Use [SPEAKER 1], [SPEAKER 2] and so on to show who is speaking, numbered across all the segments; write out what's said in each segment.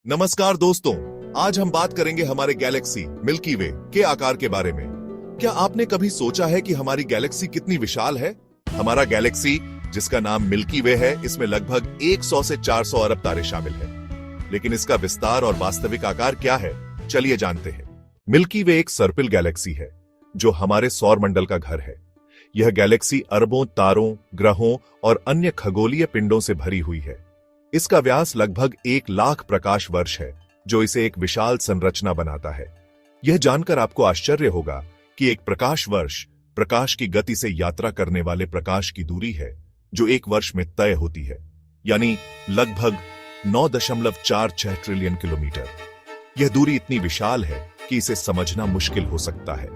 [SPEAKER 1] नमस्कार दोस्तों, आज हम बात करेंगे हमारे गैलेक्सी मिल्की वे के आकार के बारे में। क्या आपने कभी सोचा है कि हमारी गैलेक्सी कितनी विशाल है? हमारा गैलेक्सी, जिसका नाम मिल्की वे है, इसमें लगभग 100 से 400 अरब तारे शामिल हैं। लेकिन इसका विस्तार और वास्तविक आकार क्या है, चलिए जानते हैं। मिल्की वे एक सर्पिल गैलेक्सी है जो हमारे सौर मंडल का घर है। यह गैलेक्सी अरबों तारों, ग्रहों और अन्य खगोलीय पिंडों से भरी हुई है। इसका व्यास लगभग 1 लाख प्रकाश वर्ष है, जो इसे एक विशाल संरचना बनाता है। यह जानकर आपको आश्चर्य होगा कि एक प्रकाश वर्ष प्रकाश की गति से यात्रा करने वाले प्रकाश की दूरी है, जो एक वर्ष में तय होती है, यानी लगभग 9.46 ट्रिलियन किलोमीटर। यह दूरी इतनी विशाल है कि इसे समझना मुश्किल हो सकता है।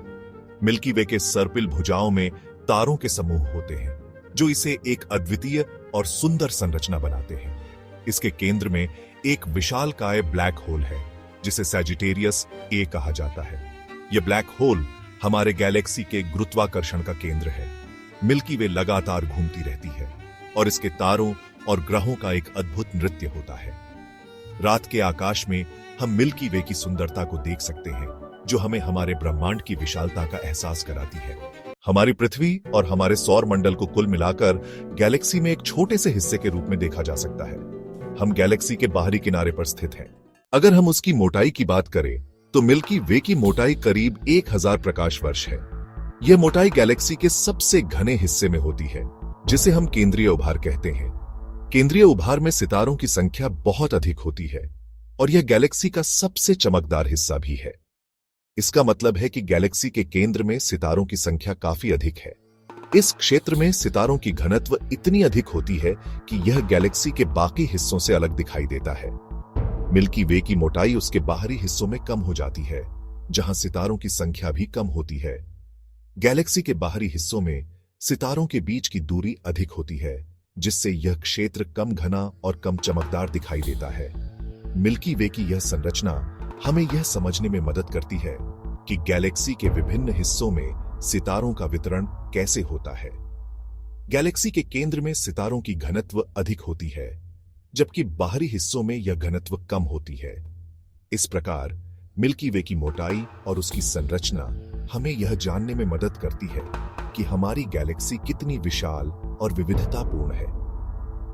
[SPEAKER 1] मिल्की वे के सर्पिल भुजाओं में तारों के समूह होते हैं, जो इसे एक अद्वितीय और सुंदर संरचना बनाते हैं। इसके केंद्र में एक विशालकाय ब्लैक होल है, जिसे सैजिटेरियस ए कहा जाता है। यह ब्लैक होल हमारे गैलेक्सी के गुरुत्वाकर्षण का केंद्र है। मिल्की वे लगातार घूमती रहती है और इसके तारों और ग्रहों का एक अद्भुत नृत्य होता है। रात के आकाश में हम मिल्की वे की सुंदरता को देख सकते हैं, जो हमें हमारे ब्रह्मांड की विशालता का एहसास कराती है। हमारी पृथ्वी और हमारे सौर मंडल को कुल मिलाकर गैलेक्सी में एक छोटे से हिस्से के रूप में देखा जा सकता है। हम गैलेक्सी के बाहरी किनारे पर स्थित हैं। अगर हम उसकी मोटाई की बात करें तो मिल्की वे की मोटाई करीब 1000 प्रकाश वर्ष है। यह मोटाई गैलेक्सी के सबसे घने हिस्से में होती है, जिसे हम केंद्रीय उभार कहते हैं। केंद्रीय उभार में सितारों की संख्या बहुत अधिक होती है और यह गैलेक्सी का सबसे चमकदार हिस्सा भी है। इसका मतलब है कि गैलेक्सी के केंद्र में सितारों की संख्या काफी अधिक है। इस क्षेत्र में सितारों की घनत्व इतनी अधिक होती है कि यह गैलेक्सी के बाकी हिस्सों से अलग दिखाई देता है। मिल्की वे की मोटाई उसके बाहरी हिस्सों में कम हो जाती है, जहां सितारों की संख्या भी कम होती है। गैलेक्सी के बाहरी हिस्सों में सितारों के बीच की दूरी अधिक होती है, जिससे यह क्षेत्र कम घना और कम चमकदार दिखाई देता है। मिल्की वे की यह संरचना हमें यह समझने में मदद करती है कि गैलेक्सी के विभिन्न हिस्सों में सितारों का वितरण कैसे होता है। गैलेक्सी के केंद्र में सितारों की घनत्व अधिक होती है, जबकि बाहरी हिस्सों में यह घनत्व कम होती है। इस प्रकार मिल्की वे की मोटाई और उसकी संरचना हमें यह जानने में मदद करती है कि हमारी गैलेक्सी कितनी विशाल और विविधतापूर्ण है।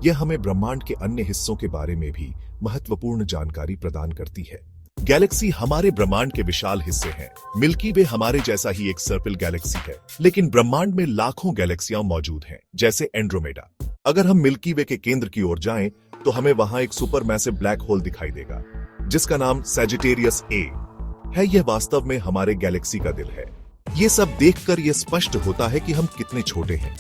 [SPEAKER 1] यह हमें ब्रह्मांड के अन्य हिस्सों के बारे में भी महत्वपूर्ण जानकारी प्रदान करती है। गैलेक्सी हमारे ब्रह्मांड के विशाल हिस्से हैं। मिल्की वे हमारे जैसा ही एक सर्पिल गैलेक्सी है, लेकिन ब्रह्मांड में लाखों गैलेक्सियां मौजूद हैं, जैसे एंड्रोमेडा। अगर हम मिल्की वे के केंद्र की ओर जाएं, तो हमें वहां एक सुपर मैसिव ब्लैक होल दिखाई देगा, जिसका नाम सैजिटेरियस ए है। यह वास्तव में हमारे गैलेक्सी का दिल है। ये सब देखकर यह स्पष्ट होता है कि हम कितने छोटे हैं।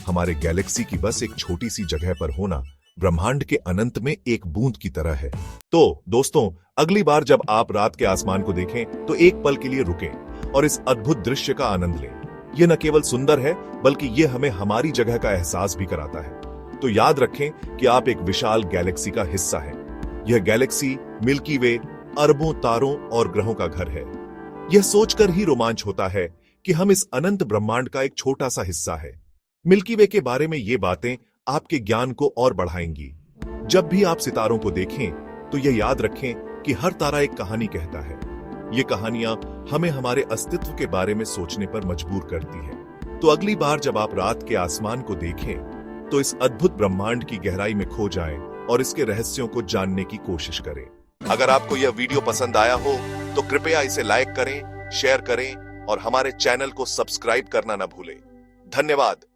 [SPEAKER 1] हमारे गैलेक्सी की बस एक छोटी सी जगह पर होना ब्रह्मांड के अनंत में एक बूंद की तरह है। तो दोस्तों, अगली बार जब आप रात के आसमान को देखें तो एक पल के लिए रुकें और इस अद्भुत दृश्य का आनंद लें। यह न केवल सुंदर है, बल्कि यह हमें हमारी जगह का एहसास भी कराता है। तो याद रखें कि आप एक विशाल गैलेक्सी का हिस्सा हैं। यह गैलेक्सी मिल्की वे अरबों तारों और ग्रहों का घर है। यह सोचकर ही रोमांच होता है कि हम इस अनंत ब्रह्मांड का एक छोटा सा हिस्सा है। मिल्की वे के बारे में ये बातें आपके ज्ञान को और बढ़ाएंगी। जब भी आप सितारों को देखें तो यह याद रखें कि हर तारा एक कहानी कहता है। ये कहानियां हमें हमारे अस्तित्व के बारे में सोचने पर मजबूर करती हैं। तो अगली बार जब आप रात के आसमान को देखें तो इस अद्भुत ब्रह्मांड की गहराई में खो जाएं और इसके रहस्यों को जानने की कोशिश करें। अगर आपको यह वीडियो पसंद आया हो तो कृपया इसे लाइक करें, शेयर करें और हमारे चैनल को सब्सक्राइब करना न भूलें। धन्यवाद।